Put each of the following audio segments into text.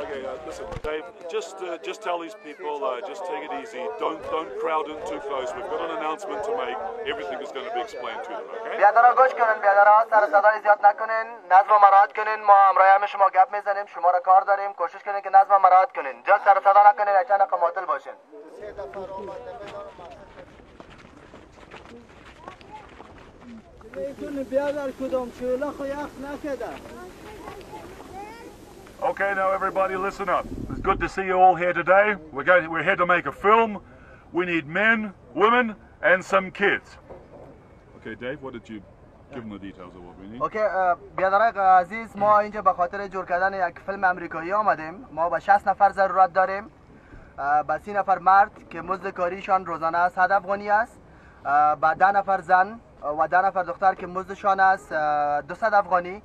Okay, listen, Dave. Just tell these people, just take it easy. Don't crowd in too close. We've got an announcement to make. Everything is going to be explained to them. Okay? بیادرها گوش کنین، بیادرها سر صدای زیاد نکنین، نظم و مراعات کنین. ما امروز همه شما گپ میزنیم، شما را کار داریم. کوشش کنین که نظم و مراعات کنین. جز سر صدا نکنین، اچانک معطل باشین. بیادر کدام چولا خو یخ نکده. Okay, now everybody listen up. It's good to see you all here today. We're here to make a film. We need men, women, and some kids. Okay, Dave, what did you give them the details of what we need? اوکی بیادرای عزیز، ما اینجا به خاطر جور کردن یک فیلم امریکایی آمدیم. ما به 60 نفر ضرورت داریم. به 30 نفر مرد که مزد کاریشان روزانه 100 افغانی است. به 10 نفر زن و 10 نفر دختر که مزدشان است 200 افغانی.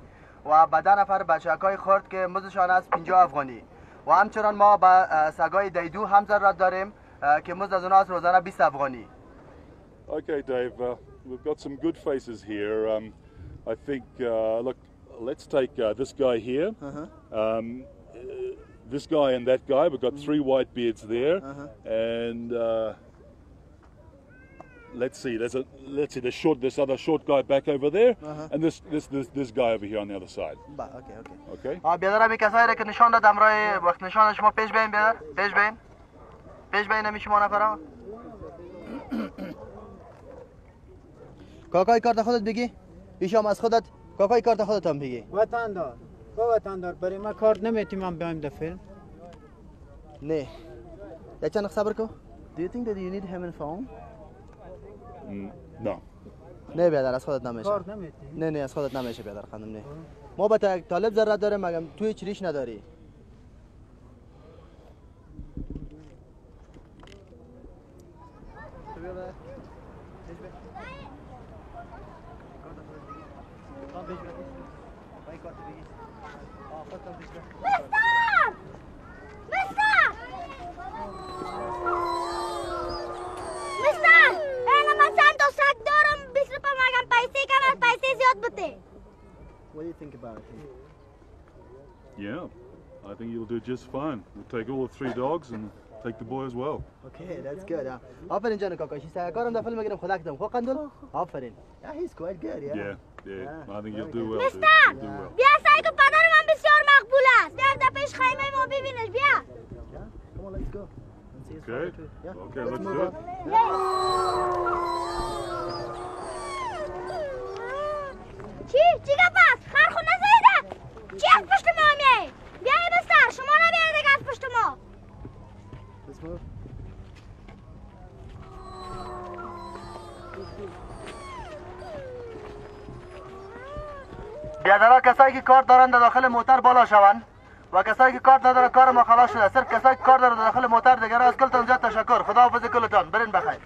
و به 10 نفر بچه‌های خرد که مزدشان است 50 افغانی. و همچنان ما به سگای دیدو هم ضرورت داریم که مزد از اونها روزانه 20 افغانی. Okay, Dave, we've got some good faces here. I think, look, let's take this guy here. This guy and that guy. We've got 3 white beards there. And let's see, this other short guy back over there, and this guy over here on the other side. Okay. بیادر می کسایی که نشان دادم راه وقت نشان شما پیش بین بیادر، پیش بین نمی شما نفرم. کاکای کارت خودت بگی، ایشام از خودت کاکای کارت خودت هم بگی. وطندار برای ما کارت نمیتونم بیایم در فیلم. نه. یک چند صبر کو. Do you think that you need him in phone? No. نه بیادر از خودت نمیشه. نه از خودت نمیشه بیادر خانم نه. ما با طالب ضرورت داریم مگم توی چریش نداری. What do you think about it? Yeah, I think you'll do just fine. We'll take all the 3 dogs and take the boy as well. Okay, that's good. آفرین جان کاکا. شیسته کارم در فیلم میگیرم خدا کدام. خو قندل. آفرین. Yeah, he's quite good. Yeah. I think you'll do well. بیا سعی کن، پدر من بسیار مقبول است. بیا پیش خیمه ما ببینش. بیا. Come on, let's go. Okay, let's do it. چی گپ است؟ خرخونه زایده. چی از پشت ما میای؟ بیا بستر، شما نبیاید دیگه از پشت ما. بیادرها کسایی که کار دارن در داخل موتر بالا شوند و کسایی که کار ندارن کار ما خلاص شده. صرف کسایی که کار دارن در داخل موتر دیگر از کلتان زیاد تشکر. خداحافظ کلتان. برین بخیر.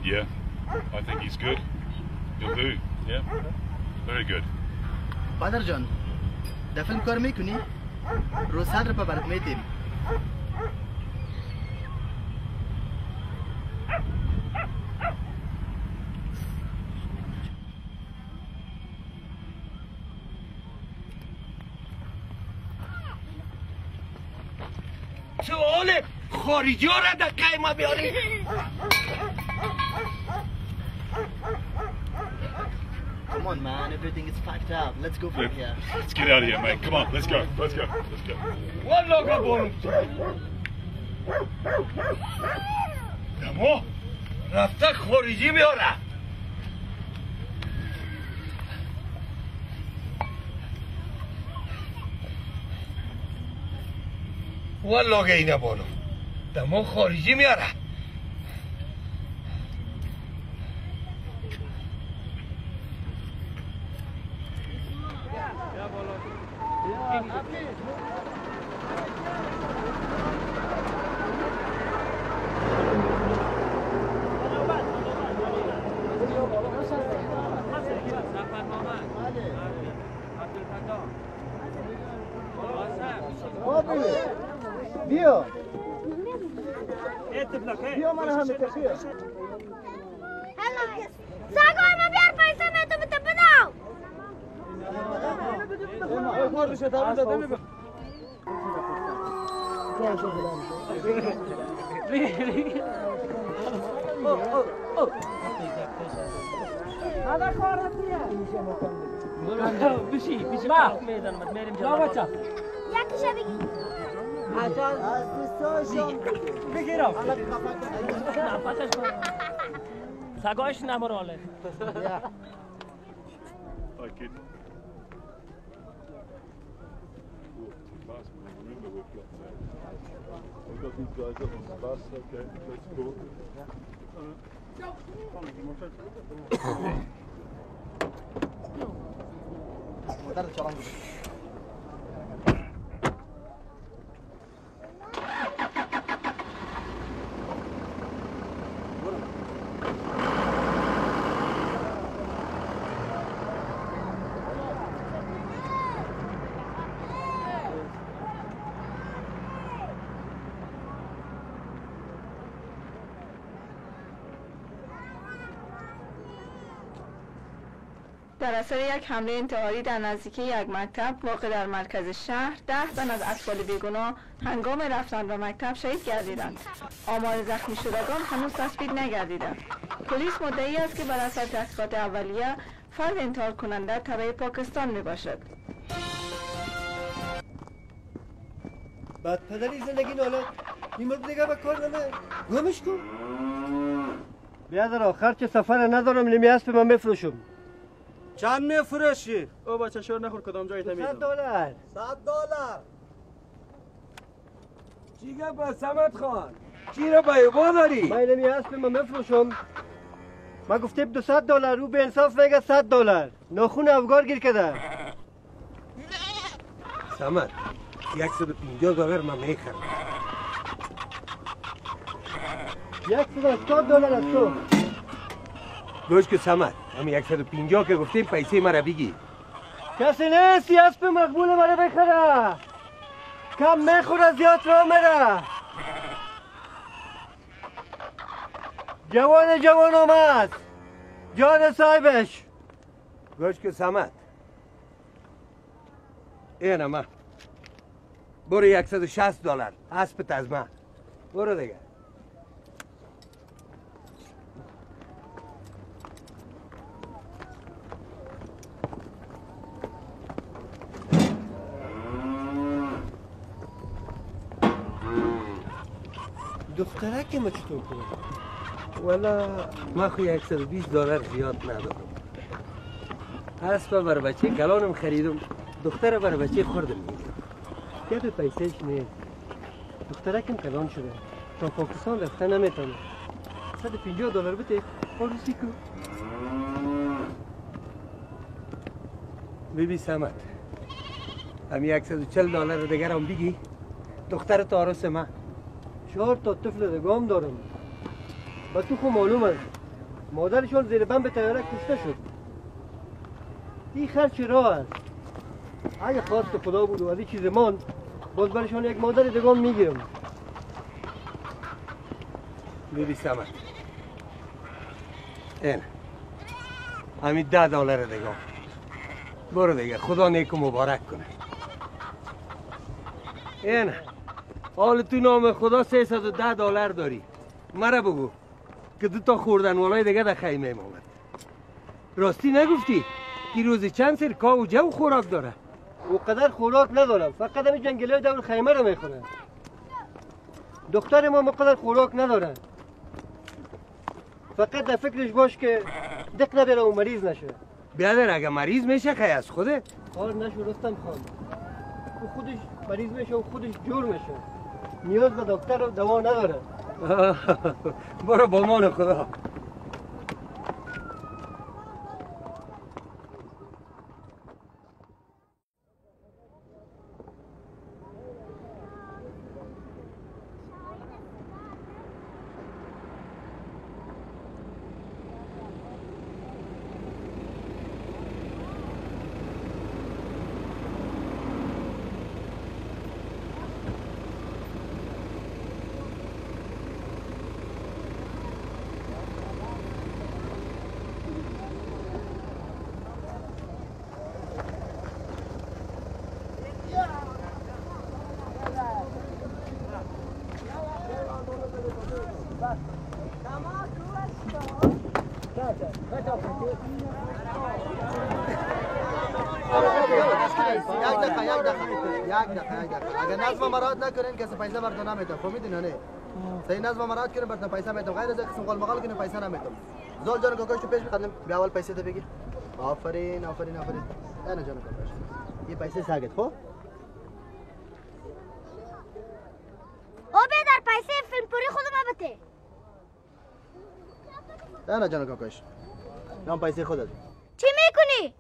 Yeah, I think he's good. He'll do. Yeah, very good. بدر جان در فیلم کار میکنی؟ رو صدر پا برات میدیم. سوال خارجی ها را در قیمه بیاری. Come on man, everything is packed up. Let's go from here. Let's get out of here, mate. Come on, let's go. Let's go. Let's go. والله قبول. دمو رفته خارجی بیاره. والله اینه بانو دمو خارجی میاره. بیا بیا من هم ساگار ما بیار پیسه میں تو بتا بناو هذا خارجية بشي ما ميدان ما تمرين جوا یکی شبیه بگیرم نفسش سگاش نمراله Okay. We've got these guys up on the bus, okay, that's cool. بدر چالان در اثر یک حمله انتحاری در نزدیکی یک مکتب واقع در مرکز شهر 10 تن از اطفال بیگناه هنگام رفتن به مکتب شهید گردیدند. آمار زخمی شدگان هنوز تثبیت نگردیدند. پلیس مدعی است که بر اثر تحقیقات اولیه فرد انتحار کننده تبع پاکستان می باشد. بعد پدری زندگی ناله این مرد دیگه به کار نمه گمش کن. بیادر آخر چه سفر ندارم نمی اسب من بفروشم. چند میفروشی؟ او بچه شور نخور کدام جایی تمیزم. $100. $100. چیگه با سمت خان چی را بایبا داری؟ من نمی اسب من بفروشم. من گفتیم $200 رو به انصاف میگه $100. ناخون افگار گیر کده. سمت $150 من میخرم. $180 از تو. گوش که سمت همین 150 که گفتیم پیسه مرا بگی. کسی نیست اسب مقبول مرا بخره. کم میخوره زیاد را میره. جوان آمد. جان صاحبش. گوش که سمت اینه من برو $160 اسبت از من برو دیگه. دختره که ما چطور کنم؟ والا من خو $120 زیاد ندارم. اسب بر بچه کلانم خریدم دختر بر بچه خوردم میگم گپ پیسهش نیست. دختره کم کلان شده تا پاکستان رفته نمیتونه. $150 بده آروسی کن. بیبی سمت همین $140 دیگر هم بگی دختر تا عروس من. 4 تا طفل دگام دارم. با تو خو معلوم است مادرشان زیر بم به طیاره کشته شد. این خرچ راه است. اگه خواست خدا بود و از این چیز ماند باز برشان یک مادر دگان میگیرم. بیبی سمت این همین $10 دگان برو دیگه خدا نیک و مبارک کنه. این حال تو نام خدا $310 داری. مرا بگو که 2 خوردن والای دیگه در خیمه آمد. راستی نگفتی که روزی چند سر کا و جو خوراک داره؟ او قدر خوراک ندارم، فقط همین جنگلی دور خیمه رو میخورن. دختر ما مقدر خوراک نداره، فقط در فکرش باش که دق نبره و مریض نشه. بیادر اگه مریض میشه خیلی از خوده؟ کار نشو رستم خان، او خودش مریض میشه و خودش جور میشه، نیاز به دکتر و دوا نداره. برو با مان خدا. اگر نظم مراعات نکنین کسی پیسه براتون نمیده. فهمیدین یا نه؟ صحیح نظم مراعات کنین براتون پیسه میدم. غیر از قسم قال مقال کنین پیسه نمیدم. زول جان کوکاش تو پیش بقدم بیا اول پیسه تو بگیر. آفرین آفرین آفرین. انا جان کوکاش. یہ پیسه ساگت خو؟ او بیدار پیسه فیلم پوری خودم بده. انا جان کوکاش. نام پیسه خودت. چی میکنی؟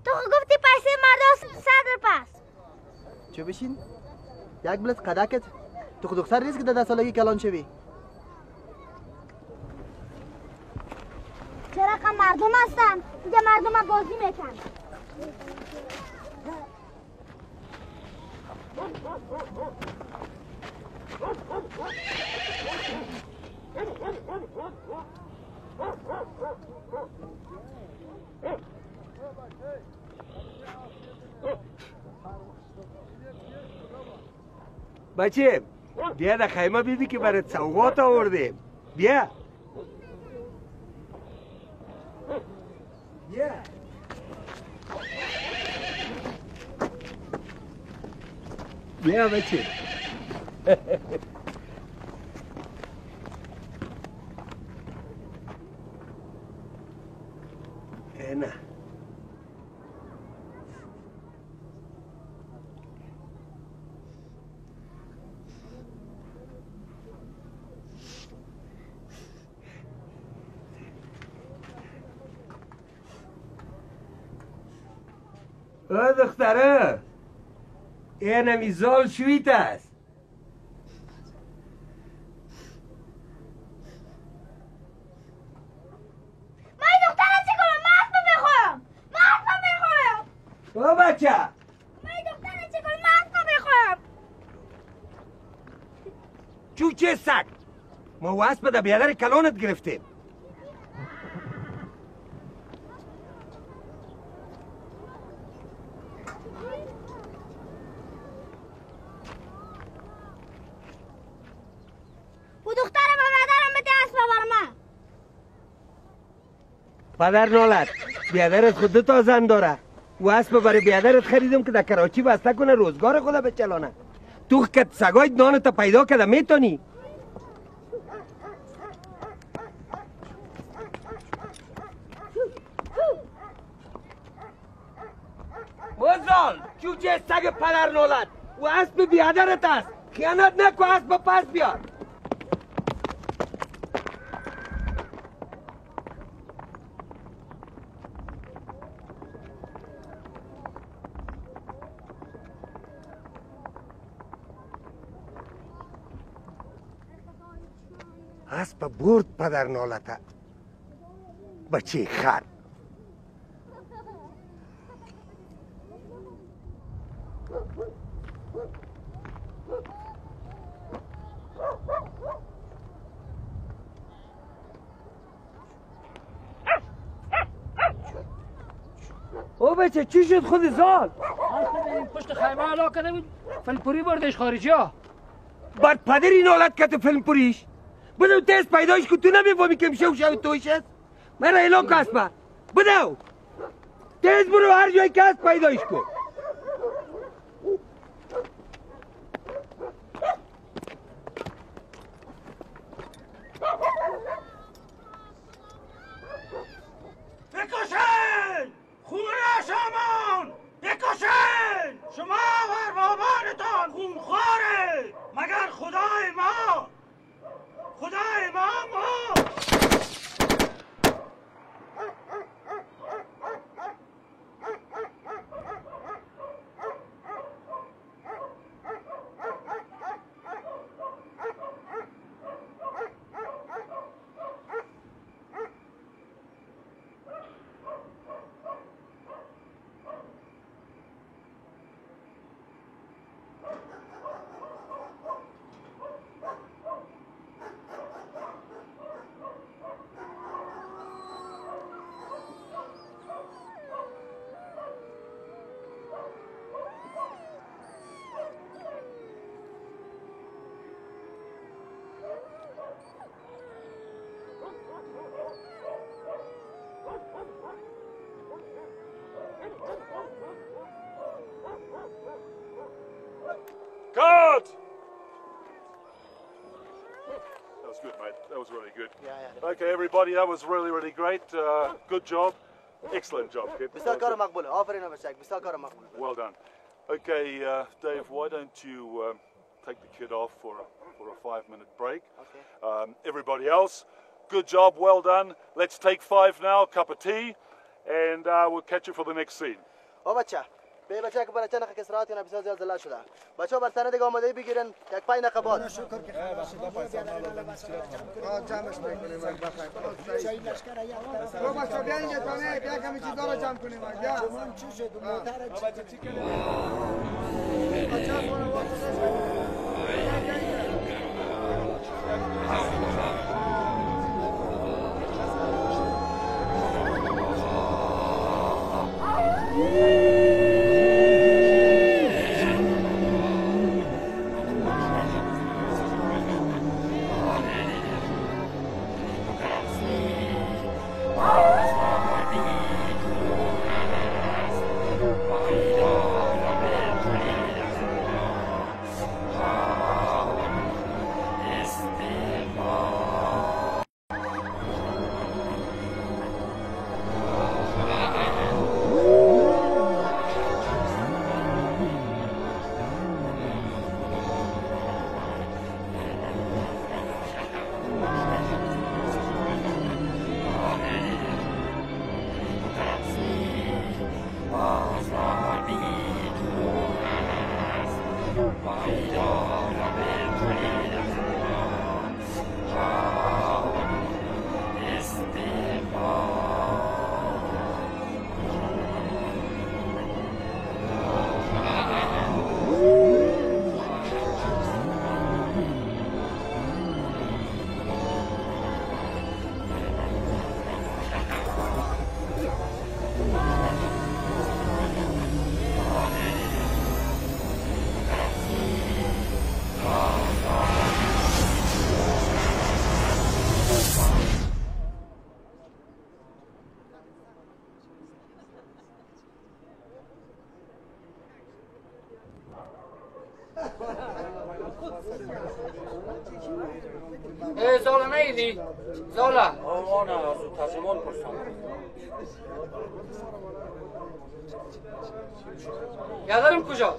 تو گفتی پیسه مردا 100 پس. چه بشین؟ یک بلت قداکت تو خود دختر نیست که 10 سالگی کلان شوی. چرا که مردم هستن دیگه مردم بازی میکن. بچه بیا در خیمه بیدی که برات سوغات آورده. بیا بیا بیا بچه. نه دختره اینمی زال شویت است. من دختره چی کنم؟ من اسب بخورم. او بچه من دختره چی کنم؟ من اسب بخورم. چوچه سگ ما و اسب در بیادر کلانت گرفتیم. پدر نالد بیادرت خود 2 تا زن داره و اسب برای بیادرت خریدم که در کراچی بسته کنه روزگار خدا بچلانه. تو که سگای نانت پیدا کرده میتونی؟ موزال چوچه سگ پدر نالد و اسب بیادرت است. خیانت نکو، اسب پس بیار. اسب برد پدر نالته. بچه خر. او بچه چی شد خود زال؟ پشت خیمه علا کرده بود فیلمپوری بردش خارجی ها. بر پدر این حالت که تو فیلمپوریش بدو تیز پیدایش که تو نمیفهمی که میشه و شو تویش است. من را اعلام که اسمه بدو تیز برو هر جایی که هست پیدایش کن. بکشین! خونه شامان! بکشین! شما و اربابانتان خونخواره! مگر خدای ما Cut! That was good, mate. That was really good. Yeah. Okay, everybody, that was really, really great. Good job. Excellent job, kid. بسیار کار مقبوله. آفرین بچه‌ک. بسیار کار مقبوله. Well done. Okay, Dave, why don't you take the kid off for a 5-minute break? Okay. Everybody else, good job, well done. Let's take 5 now, cup of tea, and we'll catch you for the next scene. بچه به بچه که برای چند دقیقه استراحت کنه بسیار زیاد زله شده. بچه‌ها بر سند دیگه آماده بگیرن یک 5 دقیقه بعد. شکر که خلاص جمعش میکنیم بچه‌ها بیا اینجا تانه بیا کمی چیزا رو جمع کنیم بیا چی شد موتر چی زالا نیدی؟ زالا آمانه از ترجمان پرسان بیادرم کجا؟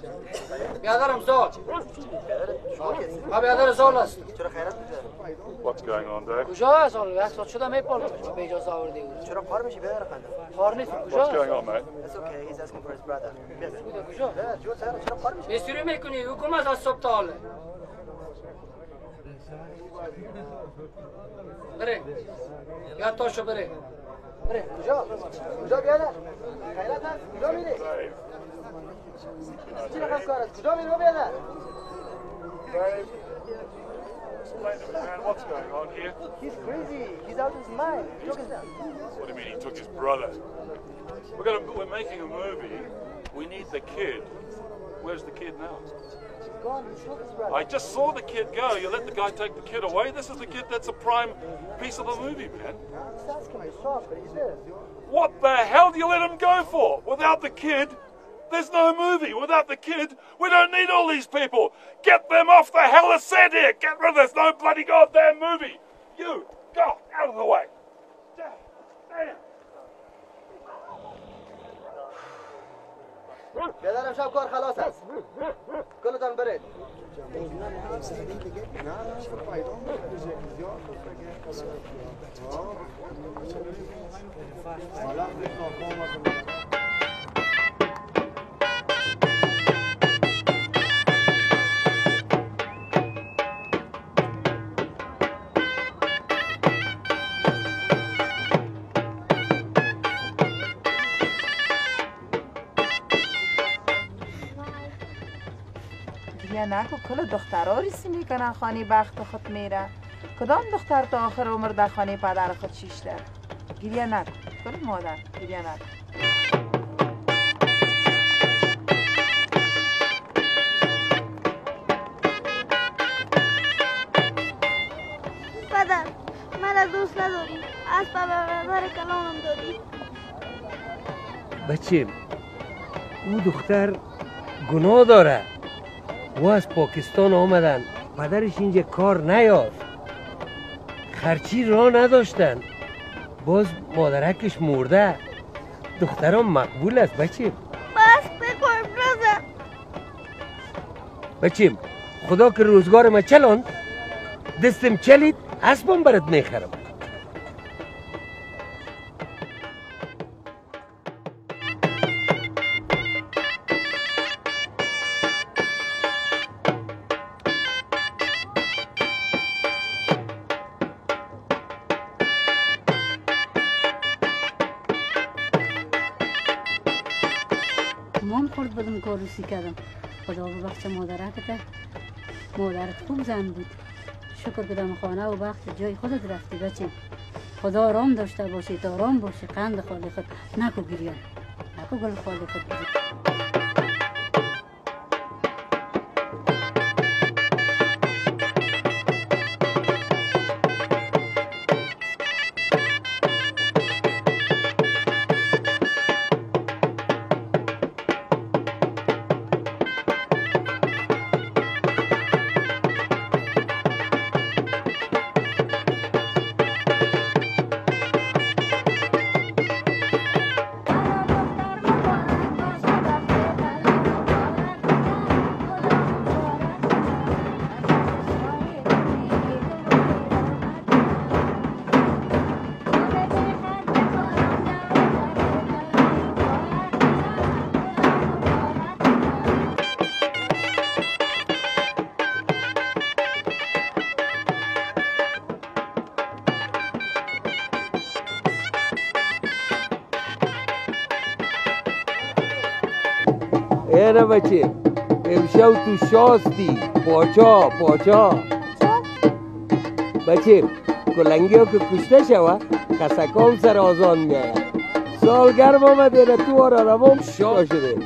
بیادرم زال ما بیادر زال است چرا خیرت میده؟ What's going on, Dave? کجا است زال؟ یک ساعت شده میپالم به اجازه آورده بود چرا کار میشی بیادر خنده؟ کار نیست کجا What's going on, mate? It's okay, he's asking for his brother. کجا؟ چرا کار میشی؟ استوری میکنی حکومت از صبح تا حاله بره یا تاشو بره کجا بیادر؟ خیرت هست؟ کجا میری؟ چی رقم کار است؟ کجا میری بیادر؟ Explain to me, man, what's going on here? He's crazy. He's out of his mind. He took his dad. What do you mean he took his brother? We're making a movie. We need the kid. Where's the kid now? He's gone. He took his brother. I just saw the kid go. You let the guy take the kid away? This is the kid that's a prime piece of the movie, man. He's asking me soft, but he's there. What the hell do you let him go for? Without the kid, there's no movie. Without the kid, we don't need all these people. Get them off the hell set here. Get rid of this. No bloody goddamn movie. You, go out of the way. Damn. بیادر امشب کار خلاص است. کلتان برید. نکو کل دخترها ریسی میکنن خانه بخت خود میره. کدام دختر تا آخر عمر در خانه پدر خود شیشته؟ گریه نکن کل مادر گریه نکن. پدر من دوست نداری. اسب به برادر کلانم دادی. بچه او دختر گناه داره. و از پاکستان آمدن پدرش اینجا کار نیافت خرچی را نداشتن باز مادرکش مرده دخترم مقبول است بچه بس بکن برزه بچه خدا که روزگار ما چلاند دستم چلید اسبم برات میخرم بدم کاروسی کردم خدا ببخش مادرت مادرت خوب زن بود شکر کدام خانه و بخت جای خودت رفتی بچه خدا آرام داشته باشی تا آرام باشی قند خالی خود نکو گریان نکو گل خالی خود بزن ایره بچه امشب تو شاستی پاچا بچه کلنگی ها که کشته شوه خسکام سر آزان میاید سالگرم آمده را تو آرا روام شا شده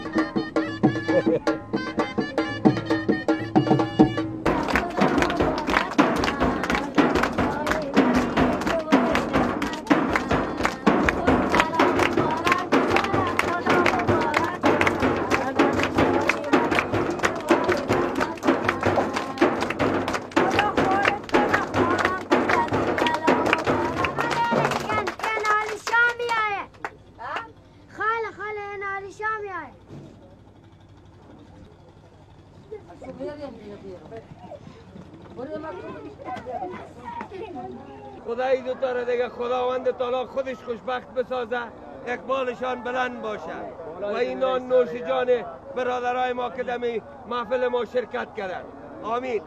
خدای دوتا را دیگه خداوند تعالی خودش خوشبخت بسازه اقبالشان بلند باشه و اینا نوش جان برادرای ما که دمی محفل ما شرکت کردن آمین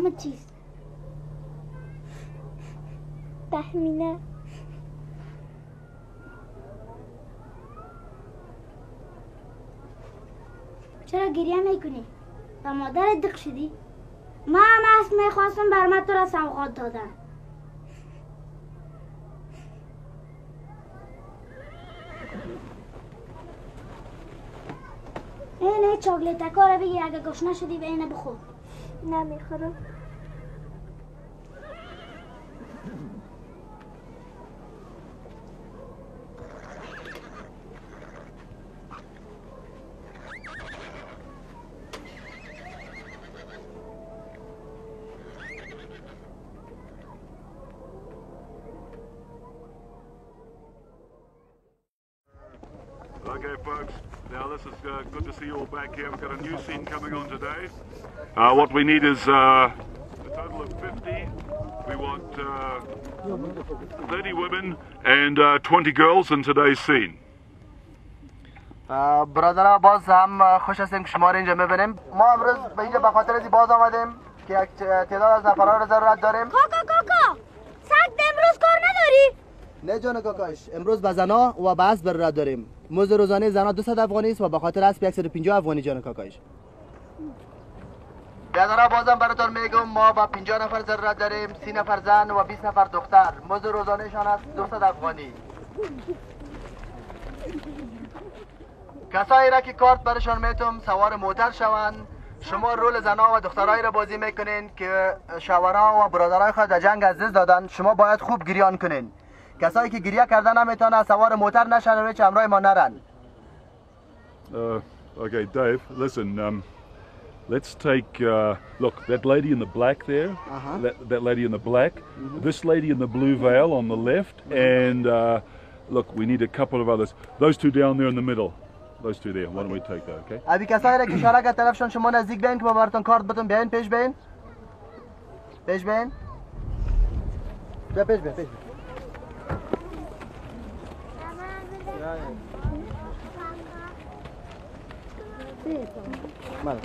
نامت چیست؟ تهمینه. چرا گریه میکنی؟ و مادرت دق شدی؟ ما هم از میخواستم برمت تو را سوغات دادن. اینه چاکلیتکا را بگیر، اگه گشنه شدی به اینه بخور. نمیخورم. Okay, folks. Now this is good to see you all back here. We've got a new scene coming on today. What we need is a total of 50. We want 30 women and 20 girls in today's scene. برادرها باز هم خوش هستیم که شما رو اینجا میبینیم. ما امروز به اینجا به خاطر از باز آمدیم که یک تعداد از نفرها رو ضرورت داریم. کاکا سگ امروز کار نداری؟ نه جان کاکاش، امروز به زنا و به اسب ضرورت داریم. مزد روزانه زنا 200 افغانی است و به خاطر اسب 150 افغانی جان کاکاش. برادرها بازم براتون میگم ما با 50 نفر ضرورت داریم، 30 نفر زن و 20 نفر دختر. مزد روزانهشان است 200 افغانی. کسایی را که کارت برشان میتم سوار موتر شوند. شما رول زنها و دخترایی را بازی میکنین که شوهرها و برادرای خود در جنگ از دست دادن. شما باید خوب گریان کنین. کسایی که گریه کردن نمیتونه سوار موتر نشن و هیچ همراه ما نرن. Okay, Dave, listen, let's take, look, that lady in the black there, that lady in the black, this lady in the blue veil on the left, and look, we need a couple of others. Those two down there in the middle. Those two there. Why don't we take that, okay? ابی کسایی را که اشاره کرد طرفشون شما نزدیک بین که ما براتون کارت بدم. بیاین پیش بین. پیش بین. بیا پیش بین. بله.